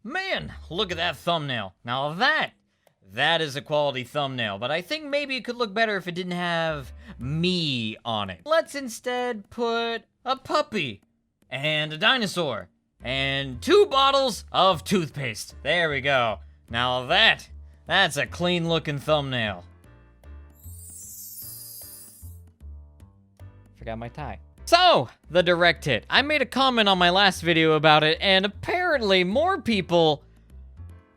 Man, look at that thumbnail. Now that is a quality thumbnail, but I think maybe it could look better if it didn't have me on it. Let's instead put a puppy and a dinosaur and 2 bottles of toothpaste. There we go. Now that's a clean looking thumbnail. Forgot my tie. So, the direct hit. I made a comment on my last video about it, and apparently more people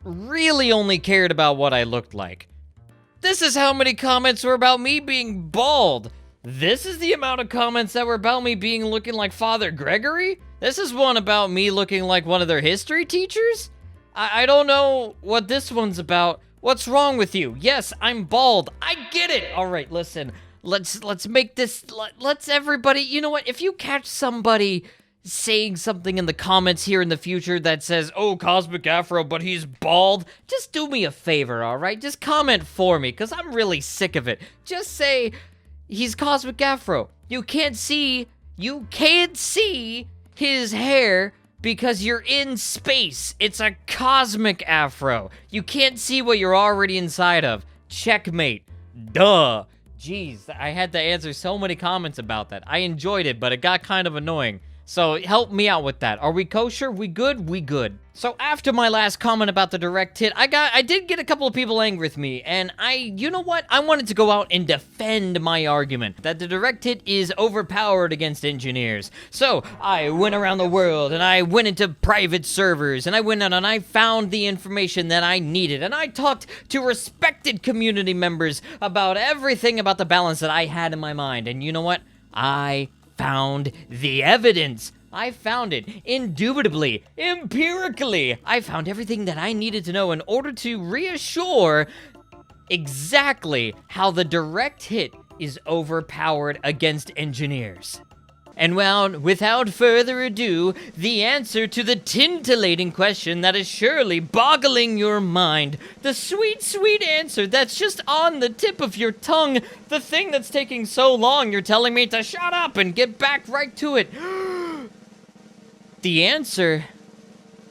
really only cared about what I looked like. This is how many comments were about me being bald. This is the amount of comments that were about me looking like Father Gregory. This is one about me looking like one of their history teachers. I don't know what this one's about. What's wrong with you? Yes, I'm bald. I get it. All right, listen. Let's make this, let's everybody, you know what, if you catch somebody saying something in the comments here in the future that says, oh, Cosmic Afro, but he's bald, just do me a favor, all right? Just comment for me, because I'm really sick of it. Just say, he's Cosmic Afro. You can't see his hair because you're in space. It's a Cosmic Afro. You can't see what you're already inside of. Checkmate. Duh. Jeez, I had to answer so many comments about that. I enjoyed it, but it got kind of annoying. So help me out with that. Are we kosher? We good? We good. So after my last comment about the direct hit, I did get a couple of people angry with me, and you know what? I wanted to go out and defend my argument that the direct hit is overpowered against engineers. So I went around the world, and I went into private servers, and I went out and I found the information that I needed, and I talked to respected community members about everything about the balance that I had in my mind, and you know what? I found the evidence. I found it. Indubitably. Empirically. I found everything that I needed to know in order to reassure exactly how the direct hit is overpowered against engineers. And well, without further ado, the answer to the tintillating question that is surely boggling your mind, the sweet, sweet answer that's just on the tip of your tongue, the thing that's taking so long you're telling me to shut up and get back right to it. The answer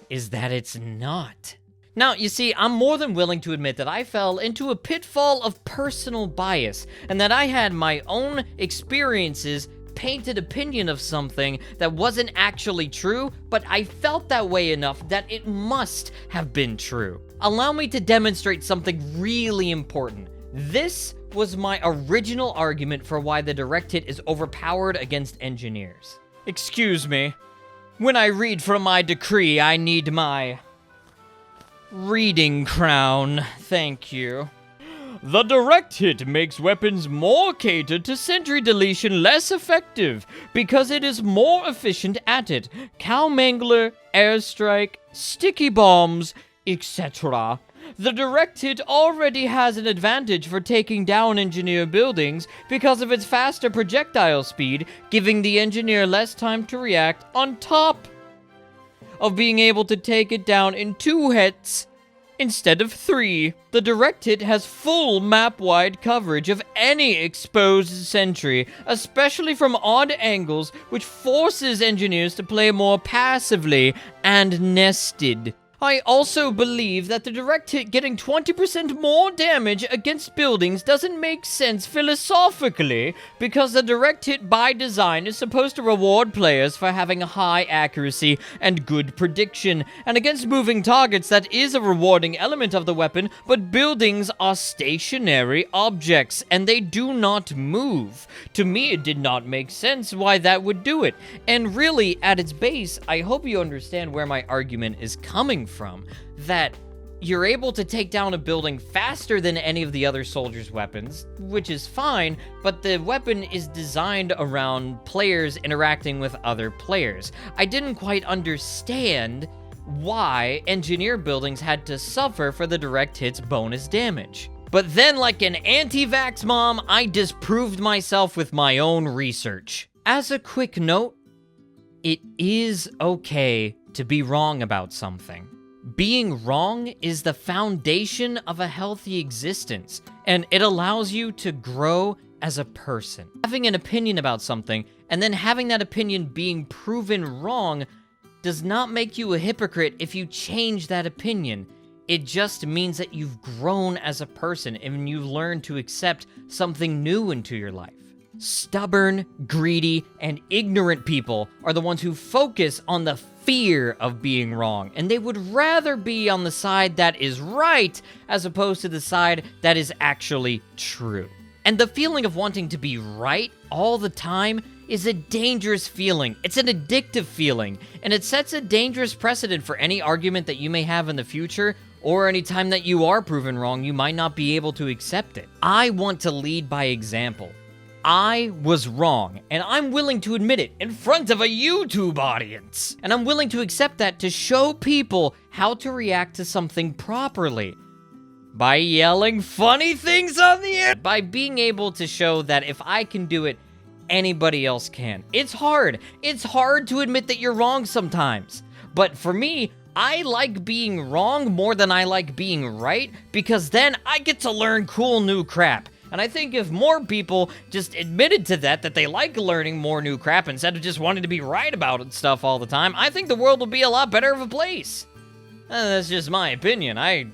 is that it's not. Now, you see, I'm more than willing to admit that I fell into a pitfall of personal bias, and that I had my own experiences painted opinion of something that wasn't actually true, but I felt that way enough that it must have been true. Allow me to demonstrate something really important. This was my original argument for why the direct hit is overpowered against engineers. Excuse me. When I read from my decree, I need my reading crown. Thank you. The direct hit makes weapons more catered to sentry deletion less effective because it is more efficient at it. Cow Mangler, airstrike, sticky bombs, etc. The direct hit already has an advantage for taking down engineer buildings because of its faster projectile speed, giving the engineer less time to react, on top of being able to take it down in 2 hits instead of 3. The direct hit has full map-wide coverage of any exposed sentry, especially from odd angles, which forces engineers to play more passively and nested. I also believe that the direct hit getting 20% more damage against buildings doesn't make sense philosophically, because the direct hit by design is supposed to reward players for having a high accuracy and good prediction, and against moving targets that is a rewarding element of the weapon, but buildings are stationary objects, and they do not move. To me, it did not make sense why that would do it, and really, at its base, I hope you understand where my argument is coming from, that you're able to take down a building faster than any of the other soldiers' weapons, which is fine, but the weapon is designed around players interacting with other players. I didn't quite understand why engineer buildings had to suffer for the direct hit's bonus damage. But then, like an anti-vax mom, I disproved myself with my own research. As a quick note, it is okay to be wrong about something. Being wrong is the foundation of a healthy existence, and it allows you to grow as a person. Having an opinion about something, and then having that opinion being proven wrong, does not make you a hypocrite if you change that opinion. It just means that you've grown as a person and you've learned to accept something new into your life. Stubborn, greedy, and ignorant people are the ones who focus on the fear of being wrong, and they would rather be on the side that is right as opposed to the side that is actually true. And the feeling of wanting to be right all the time is a dangerous feeling. It's an addictive feeling, and it sets a dangerous precedent for any argument that you may have in the future, or any time that you are proven wrong, you might not be able to accept it. I want to lead by example. I was wrong, and I'm willing to admit it in front of a YouTube audience. And I'm willing to accept that to show people how to react to something properly. By yelling funny things on the air. By being able to show that if I can do it, anybody else can. It's hard. It's hard to admit that you're wrong sometimes. But for me, I like being wrong more than I like being right, because then I get to learn cool new crap. And I think if more people just admitted to that they like learning more new crap instead of just wanting to be right about stuff all the time, I think the world would be a lot better of a place. That's just my opinion. I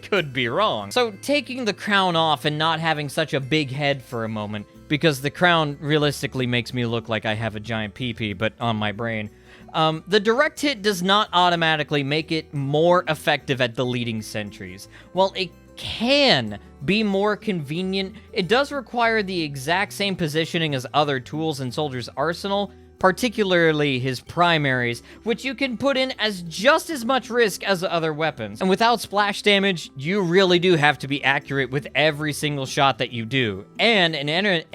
could be wrong. So taking the crown off and not having such a big head for a moment, because the crown realistically makes me look like I have a giant pee-pee, but on my brain. The direct hit does not automatically make it more effective at deleting sentries. While it can be more convenient, it does require the exact same positioning as other tools in Soldier's arsenal, particularly his primaries, which you can put in as just as much risk as other weapons. And without splash damage, you really do have to be accurate with every single shot that you do. And an enemy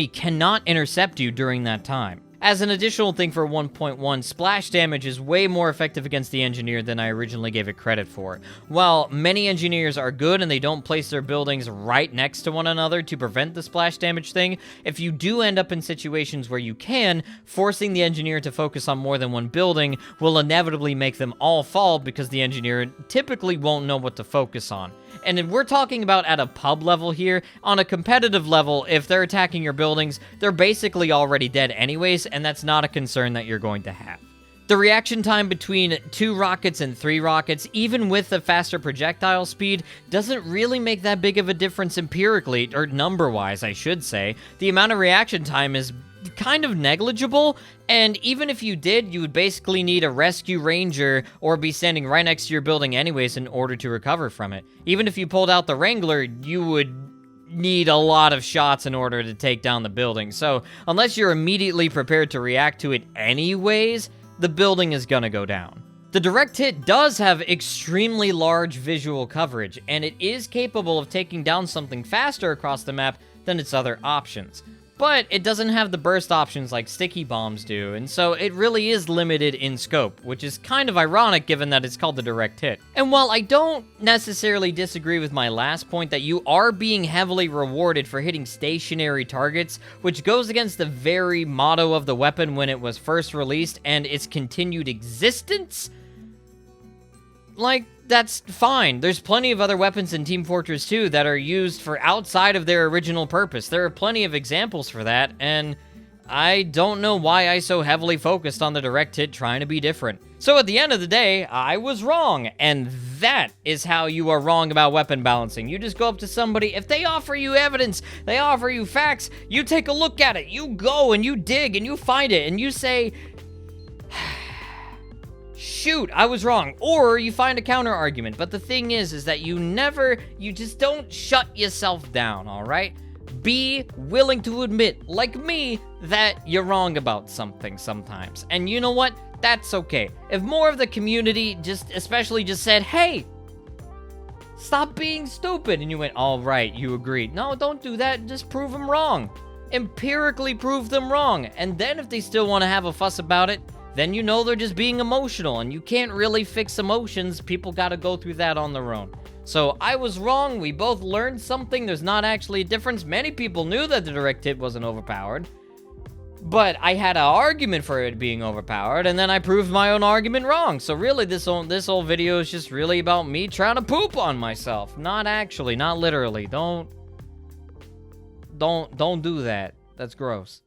cannot intercept you during that time. As an additional thing for 1.1, splash damage is way more effective against the engineer than I originally gave it credit for. While many engineers are good and they don't place their buildings right next to one another to prevent the splash damage thing, if you do end up in situations where you can, forcing the engineer to focus on more than one building will inevitably make them all fall because the engineer typically won't know what to focus on. And if we're talking about at a pub level here, on a competitive level, if they're attacking your buildings, they're basically already dead anyways, and that's not a concern that you're going to have. The reaction time between 2 rockets and 3 rockets, even with the faster projectile speed, doesn't really make that big of a difference empirically, or number-wise, I should say. The amount of reaction time is kind of negligible, and even if you did, you would basically need a rescue ranger or be standing right next to your building anyways in order to recover from it. Even if you pulled out the Wrangler, you would need a lot of shots in order to take down the building. So unless you're immediately prepared to react to it anyways, the building is gonna go down. The direct hit does have extremely large visual coverage, and it is capable of taking down something faster across the map than its other options. But it doesn't have the burst options like sticky bombs do, and so it really is limited in scope, which is kind of ironic given that it's called the direct hit. And while I don't necessarily disagree with my last point that you are being heavily rewarded for hitting stationary targets, which goes against the very motto of the weapon when it was first released and its continued existence, like, that's fine. There's plenty of other weapons in Team Fortress 2 that are used for outside of their original purpose. There are plenty of examples for that, and I don't know why I so heavily focused on the direct hit trying to be different. So at the end of the day, I was wrong, and that is how you are wrong about weapon balancing. You just go up to somebody, if they offer you evidence, they offer you facts, you take a look at it, you go and you dig and you find it, and you say, shoot, I was wrong. Or you find a counter argument. But the thing is that you just don't shut yourself down, all right? Be willing to admit, like me, that you're wrong about something sometimes. And you know what? That's okay. If more of the community especially just said, hey, stop being stupid. And you went, all right, you agreed. No, don't do that. Just prove them wrong. Empirically prove them wrong. And then if they still want to have a fuss about it, then you know they're just being emotional, and you can't really fix emotions. People gotta go through that on their own. So I was wrong. We both learned something. There's not actually a difference. Many people knew that the direct hit wasn't overpowered, but I had an argument for it being overpowered, and then I proved my own argument wrong. So really, this whole video is just really about me trying to poop on myself. Not actually, not literally. Don't do that. That's gross.